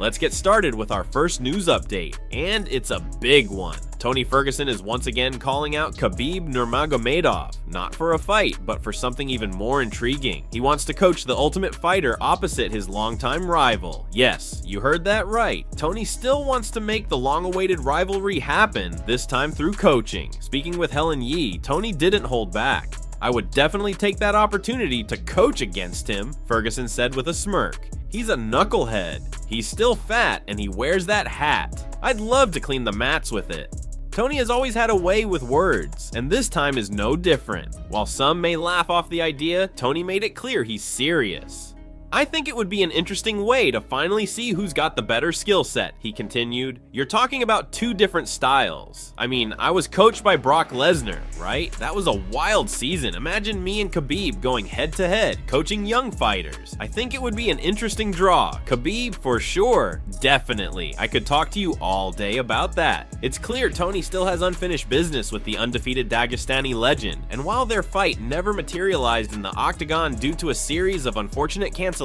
Let's get started with our first news update, and it's a big one. Tony Ferguson is once again calling out Khabib Nurmagomedov, not for a fight, but for something even more intriguing. He wants to coach the Ultimate Fighter opposite his longtime rival. Yes, you heard that right. Tony still wants to make the long-awaited rivalry happen, this time through coaching. Speaking with Helen Yee, Tony didn't hold back. "I would definitely take that opportunity to coach against him," Ferguson said with a smirk. "He's a knucklehead. He's still fat and he wears that hat. I'd love to clean the mats with it." Tony has always had a way with words, and this time is no different. While some may laugh off the idea, Tony made it clear he's serious. "I think it would be an interesting way to finally see who's got the better skill set," he continued. "You're talking about two different styles. I mean, I was coached by Brock Lesnar, right? That was a wild season. Imagine me and Khabib going head to head, coaching young fighters. I think it would be an interesting draw. Khabib for sure, definitely. I could talk to you all day about that." It's clear Tony still has unfinished business with the undefeated Dagestani legend, and while their fight never materialized in the octagon due to a series of unfortunate cancellations,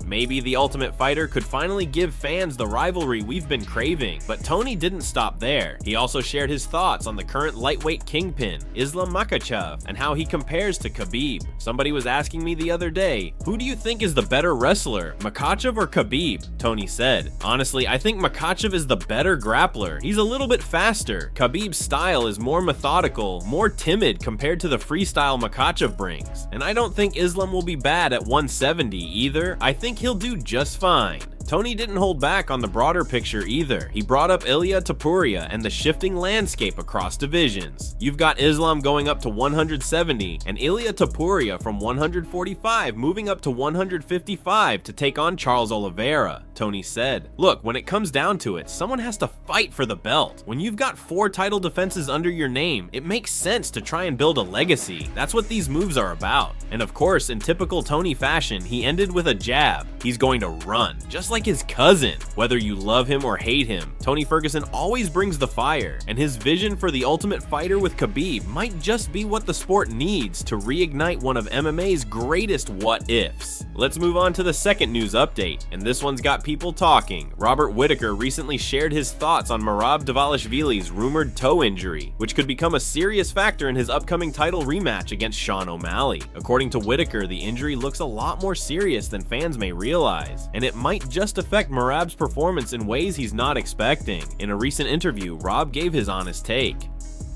maybe the Ultimate Fighter could finally give fans the rivalry we've been craving. But Tony didn't stop there. He also shared his thoughts on the current lightweight kingpin, Islam Makhachev, and how he compares to Khabib. "Somebody was asking me the other day, who do you think is the better wrestler, Makhachev or Khabib?" Tony said. "Honestly, I think Makhachev is the better grappler. He's a little bit faster. Khabib's style is more methodical, more timid compared to the freestyle Makhachev brings. And I don't think Islam will be bad at 170 either. I think he'll do just fine." Tony didn't hold back on the broader picture either. He brought up Ilia Topuria and the shifting landscape across divisions. "You've got Islam going up to 170 and Ilia Topuria from 145 moving up to 155 to take on Charles Oliveira," Tony said. "Look, when it comes down to it, someone has to fight for the belt. When you've got 4 title defenses under your name, it makes sense to try and build a legacy. That's what these moves are about." And of course, in typical Tony fashion, he ended with a jab. He's going to run, just like his cousin. Whether you love him or hate him, Tony Ferguson always brings the fire, and his vision for the Ultimate Fighter with Khabib might just be what the sport needs to reignite one of MMA's greatest what-ifs. Let's move on to the second news update, and this one's got people talking. Robert Whittaker recently shared his thoughts on Morab Dvalishvili's rumored toe injury, which could become a serious factor in his upcoming title rematch against Sean O'Malley. According to Whittaker, the injury looks a lot more serious than fans may realize, and it might just affect Morab's performance in ways he's not expecting. In a recent interview, Rob gave his honest take.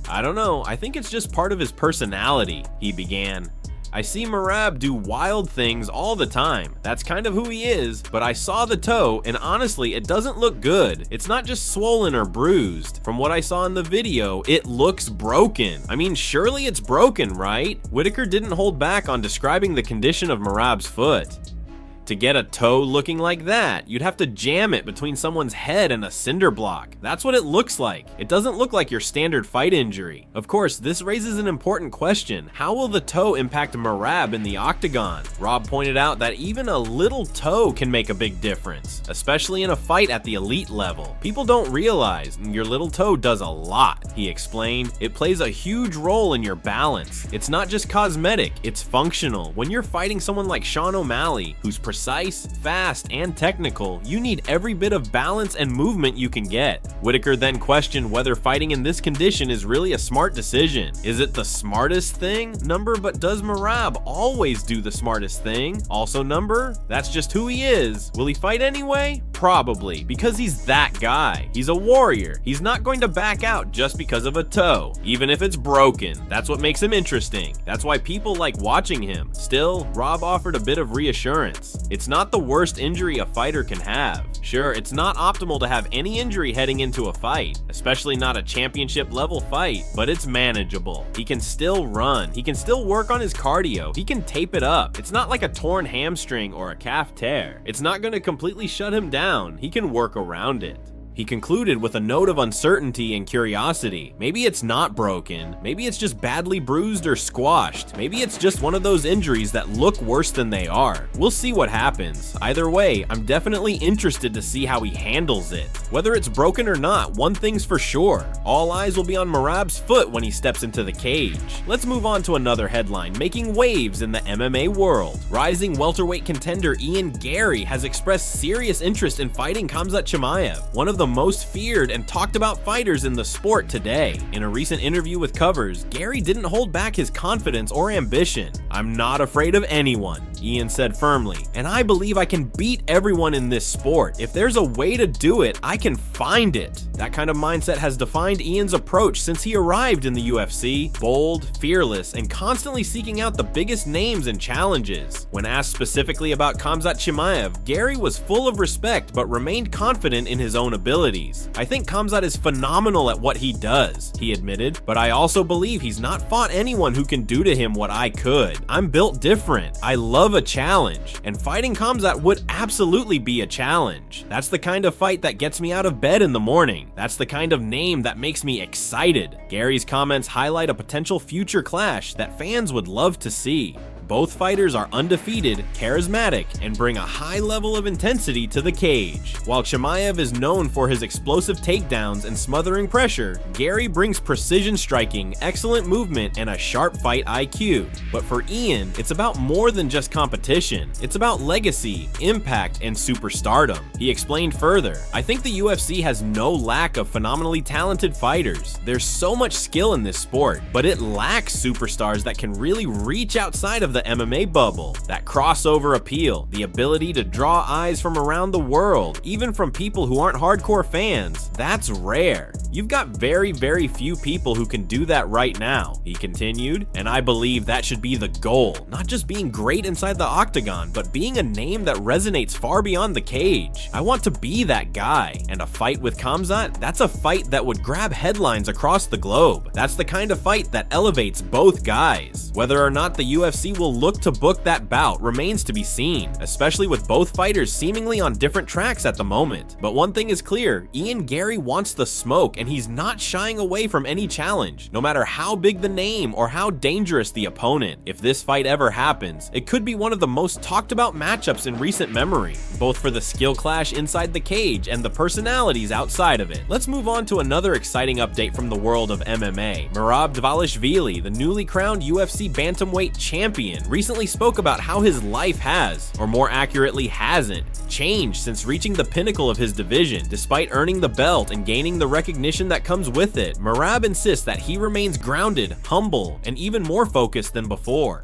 "I don't know, I think it's just part of his personality," he began. "I see Morab do wild things all the time. That's kind of who he is, but I saw the toe and honestly, it doesn't look good. It's not just swollen or bruised. From what I saw in the video, it looks broken. I mean, surely it's broken, right?" Whittaker didn't hold back on describing the condition of Morab's foot. "To get a toe looking like that, you'd have to jam it between someone's head and a cinder block. That's what it looks like. It doesn't look like your standard fight injury." Of course, this raises an important question. How will the toe impact Morab in the octagon? Rob pointed out that even a little toe can make a big difference, especially in a fight at the elite level. "People don't realize your little toe does a lot," he explained. "It plays a huge role in your balance. It's not just cosmetic, it's functional. When you're fighting someone like Sean O'Malley, who's precise, fast, and technical, you need every bit of balance and movement you can get." Whittaker then questioned whether fighting in this condition is really a smart decision. Is it the smartest thing? Number, but does Morab always do the smartest thing? Also number, that's just who he is. Will he fight anyway? Probably, because he's that guy. He's a warrior. He's not going to back out just because of a toe, even if it's broken. That's what makes him interesting. That's why people like watching him. Still, Rob offered a bit of reassurance. It's not the worst injury a fighter can have. Sure, it's not optimal to have any injury heading into a fight, especially not a championship level fight, but it's manageable. He can still run. He can still work on his cardio. He can tape it up. It's not like a torn hamstring or a calf tear. It's not going to completely shut him down. He can work around it. He concluded with a note of uncertainty and curiosity. Maybe it's not broken, maybe it's just badly bruised or squashed, maybe it's just one of those injuries that look worse than they are. We'll see what happens. Either way, I'm definitely interested to see how he handles it. Whether it's broken or not, one thing's for sure. All eyes will be on Morab's foot when he steps into the cage. Let's move on to another headline making waves in the MMA world. Rising welterweight contender Ian Garry has expressed serious interest in fighting Khamzat Chimaev, one of the most feared and talked about fighters in the sport today. In a recent interview with Covers, Garry didn't hold back his confidence or ambition. "I'm not afraid of anyone," Ian said firmly, "and I believe I can beat everyone in this sport. If there's a way to do it, I can find it." That kind of mindset has defined Ian's approach since he arrived in the UFC, bold, fearless, and constantly seeking out the biggest names and challenges. When asked specifically about Khamzat Chimaev, Garry was full of respect but remained confident in his own abilities. "I think Khamzat is phenomenal at what he does," he admitted, "but I also believe he's not fought anyone who can do to him what I could. I'm built different. I love a challenge, and fighting Khamzat would absolutely be a challenge. That's the kind of fight that gets me out of bed in the morning. That's the kind of name that makes me excited." Garry's comments highlight a potential future clash that fans would love to see. Both fighters are undefeated, charismatic, and bring a high level of intensity to the cage. While Chimaev is known for his explosive takedowns and smothering pressure, Garry brings precision striking, excellent movement, and a sharp fight IQ. But for Ian, it's about more than just competition. It's about legacy, impact, and superstardom. He explained further, "I think the UFC has no lack of phenomenally talented fighters. There's so much skill in this sport, but it lacks superstars that can really reach outside of the MMA bubble. That crossover appeal, the ability to draw eyes from around the world, even from people who aren't hardcore fans, that's rare. You've got very, very few people who can do that right now," he continued, "and I believe that should be the goal. Not just being great inside the octagon, but being a name that resonates far beyond the cage. I want to be that guy, and a fight with Khamzat, that's a fight that would grab headlines across the globe. That's the kind of fight that elevates both guys. Whether or not the UFC will look to book that bout remains to be seen, especially with both fighters seemingly on different tracks at the moment. But one thing is clear, Ian Garry wants the smoke, and he's not shying away from any challenge, no matter how big the name or how dangerous the opponent. If this fight ever happens, it could be one of the most talked about matchups in recent memory, both for the skill clash inside the cage and the personalities outside of it. Let's move on to another exciting update from the world of MMA. Morab Dvalishvili, the newly crowned UFC bantamweight champion, recently spoke about how his life has, or more accurately hasn't, changed since reaching the pinnacle of his division. Despite earning the belt and gaining the recognition that comes with it, Morab insists that he remains grounded, humble, and even more focused than before.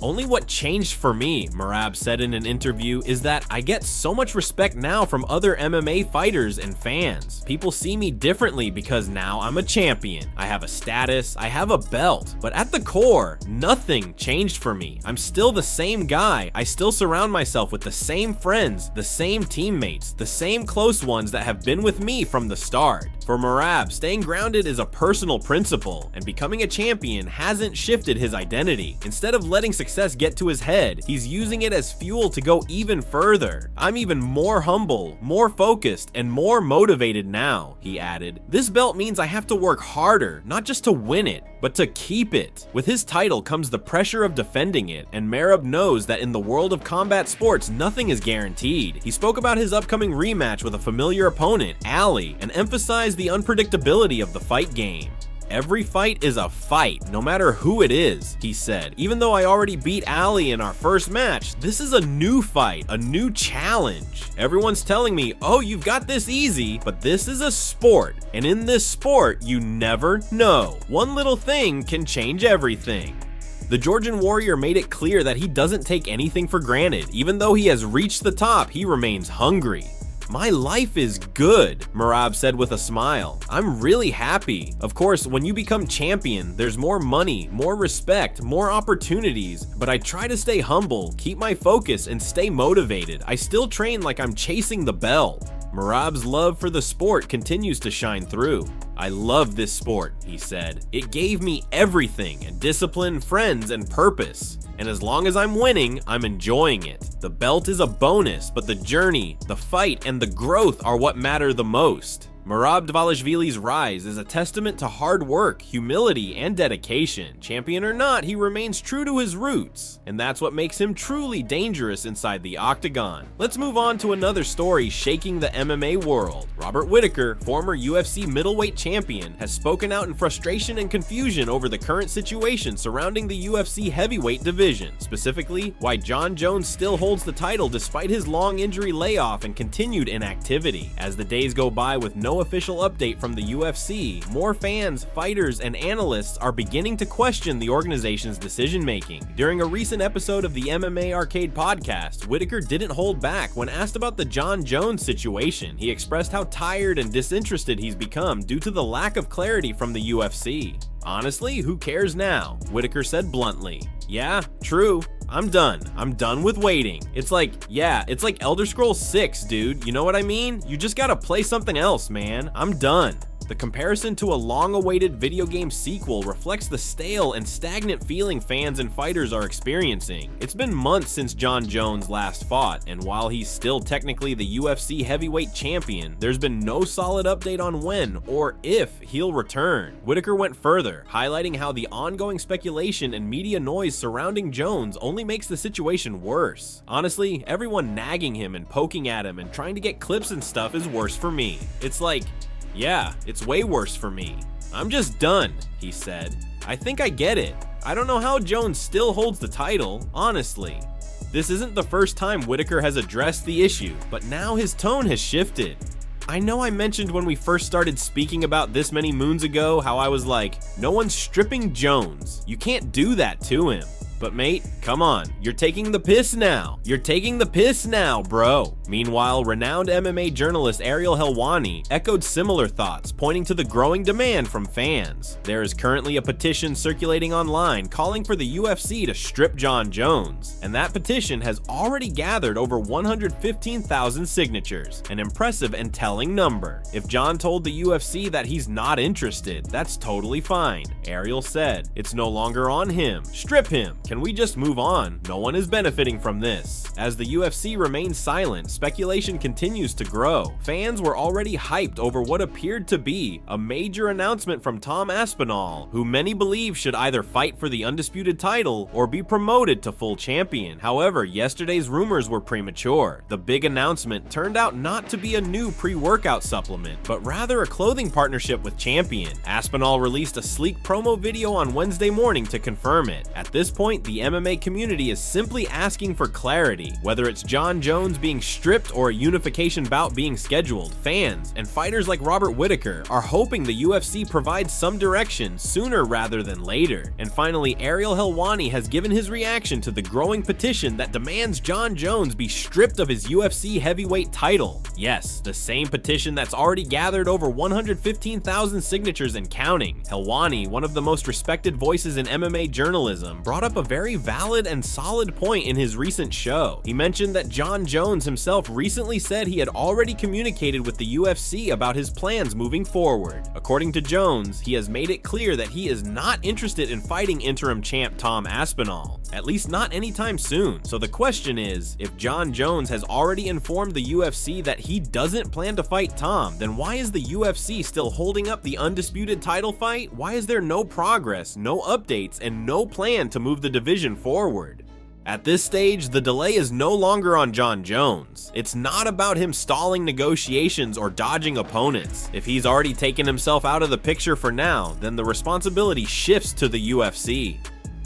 "Only what changed for me," Morab said in an interview, "is that I get so much respect now from other MMA fighters and fans. People see me differently because now I'm a champion. I have a status, I have a belt. But at the core, nothing changed for me. I'm still the same guy. I still surround myself with the same friends, the same teammates, the same close ones that have been with me from the start." For Morab, staying grounded is a personal principle, and becoming a champion hasn't shifted his identity. Instead of letting success get to his head, he's using it as fuel to go even further. "I'm even more humble, more focused, and more motivated now," he added. "This belt means I have to work harder, not just to win it, but to keep it." With his title comes the pressure of defending it, and Morab knows that in the world of combat sports, nothing is guaranteed. He spoke about his upcoming rematch with a familiar opponent, Ali, and emphasized the unpredictability of the fight game. "Every fight is a fight, no matter who it is," he said. "Even though I already beat Ali in our first match, this is a new fight, a new challenge. Everyone's telling me, oh, you've got this easy, but this is a sport, and in this sport, you never know. One little thing can change everything." The Georgian warrior made it clear that he doesn't take anything for granted. Even though he has reached the top, he remains hungry. "My life is good," Morab said with a smile. "I'm really happy. Of course, when you become champion, there's more money, more respect, more opportunities, but I try to stay humble, keep my focus, and stay motivated. I still train like I'm chasing the belt." Morab's love for the sport continues to shine through. "I love this sport," he said. "It gave me everything, and discipline, friends, and purpose. And as long as I'm winning, I'm enjoying it. The belt is a bonus, but the journey, the fight, and the growth are what matter the most." Morab Dvalishvili's rise is a testament to hard work, humility, and dedication. Champion or not, he remains true to his roots, and that's what makes him truly dangerous inside the octagon. Let's move on to another story shaking the MMA world. Robert Whittaker, former UFC middleweight champion, has spoken out in frustration and confusion over the current situation surrounding the UFC heavyweight division, specifically why Jon Jones still holds the title despite his long injury layoff and continued inactivity. As the days go by with no official update from the UFC, more fans, fighters, and analysts are beginning to question the organization's decision-making. During a recent episode of the MMA Arcade podcast, Whittaker didn't hold back when asked about the Jon Jones situation. He expressed how tired and disinterested he's become due to the lack of clarity from the UFC. "Honestly, who cares now?" Whittaker said bluntly. "Yeah, true. I'm done. I'm done with waiting. It's like Elder Scrolls 6, dude. You know what I mean? You just gotta play something else, man. I'm done." The comparison to a long-awaited video game sequel reflects the stale and stagnant feeling fans and fighters are experiencing. It's been months since Jon Jones last fought, and while he's still technically the UFC heavyweight champion, there's been no solid update on when or if he'll return. Whittaker went further, highlighting how the ongoing speculation and media noise surrounding Jones only makes the situation worse. "Honestly, everyone nagging him and poking at him and trying to get clips and stuff is worse for me. It's like, yeah, it's way worse for me. I'm just done," he said. "I think I get it. I don't know how Jones still holds the title, honestly." This isn't the first time Whittaker has addressed the issue, but now his tone has shifted. I know I mentioned when we first started speaking about this many moons ago how I was like, no one's stripping Jones. You can't do that to him. But mate, come on, you're taking the piss now. You're taking the piss now, bro. Meanwhile, renowned MMA journalist Ariel Helwani echoed similar thoughts, pointing to the growing demand from fans. There is currently a petition circulating online calling for the UFC to strip Jon Jones, and that petition has already gathered over 115,000 signatures, an impressive and telling number. If Jon told the UFC that he's not interested, that's totally fine. Ariel said, "It's no longer on him. Strip him. Can we just move on? No one is benefiting from this." As the UFC remains silent, speculation continues to grow. Fans were already hyped over what appeared to be a major announcement from Tom Aspinall, who many believe should either fight for the undisputed title or be promoted to full champion. However, yesterday's rumors were premature. The big announcement turned out not to be a new pre-workout supplement, but rather a clothing partnership with Champion. Aspinall released a sleek promo video on Wednesday morning to confirm it. At this point, the MMA community is simply asking for clarity. Whether it's Jon Jones being stripped or a unification bout being scheduled, fans and fighters like Robert Whittaker are hoping the UFC provides some direction sooner rather than later. And finally, Ariel Helwani has given his reaction to the growing petition that demands Jon Jones be stripped of his UFC heavyweight title. Yes, the same petition that's already gathered over 115,000 signatures and counting. Helwani, one of the most respected voices in MMA journalism, brought up a very valid and solid point in his recent show. He mentioned that Jon Jones himself recently said he had already communicated with the UFC about his plans moving forward. According to Jones, he has made it clear that he is not interested in fighting interim champ Tom Aspinall, at least not anytime soon. So the question is, if Jon Jones has already informed the UFC that he doesn't plan to fight Tom, then why is the UFC still holding up the undisputed title fight? Why is there no progress, no updates, and no plan to move the division forward? At this stage, the delay is no longer on Jon Jones. It's not about him stalling negotiations or dodging opponents. If he's already taken himself out of the picture for now, then the responsibility shifts to the UFC.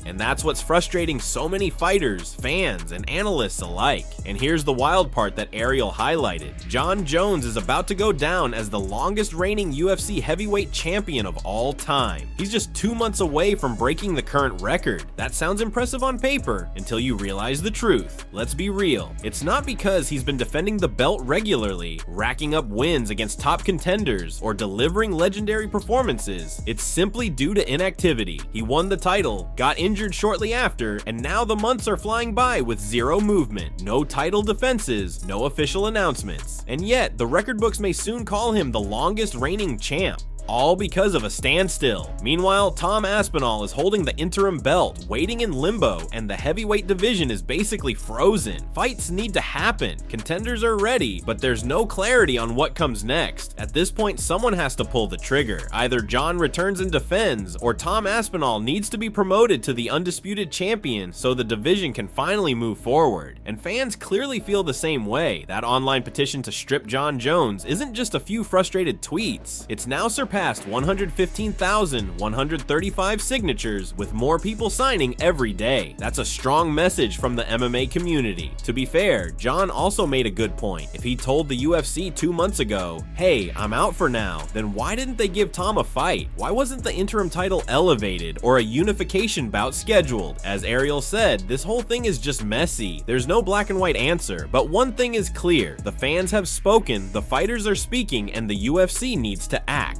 And that's what's frustrating so many fighters, fans, and analysts alike. And here's the wild part that Ariel highlighted. Jon Jones is about to go down as the longest reigning UFC heavyweight champion of all time. He's just 2 months away from breaking the current record. That sounds impressive on paper until you realize the truth. Let's be real. It's not because he's been defending the belt regularly, racking up wins against top contenders, or delivering legendary performances. It's simply due to inactivity. He won the title, got injured shortly after, and now the months are flying by with zero movement, no title defenses, no official announcements. And yet, the record books may soon call him the longest reigning champ. all because of a standstill. Meanwhile, Tom Aspinall is holding the interim belt, waiting in limbo, and the heavyweight division is basically frozen. Fights need to happen, contenders are ready, but there's no clarity on what comes next. At this point, someone has to pull the trigger. Either Jon returns and defends, or Tom Aspinall needs to be promoted to the undisputed champion so the division can finally move forward. And fans clearly feel the same way. That online petition to strip Jon Jones isn't just a few frustrated tweets. It's now surpassed 115,135 signatures, with more people signing every day. That's a strong message from the MMA community. To be fair, Jon also made a good point. If he told the UFC 2 months ago, "Hey, I'm out for now," then why didn't they give Tom a fight? Why wasn't the interim title elevated or a unification bout scheduled? As Ariel said, this whole thing is just messy. There's no black and white answer, but one thing is clear: the fans have spoken, the fighters are speaking, and the UFC needs to act.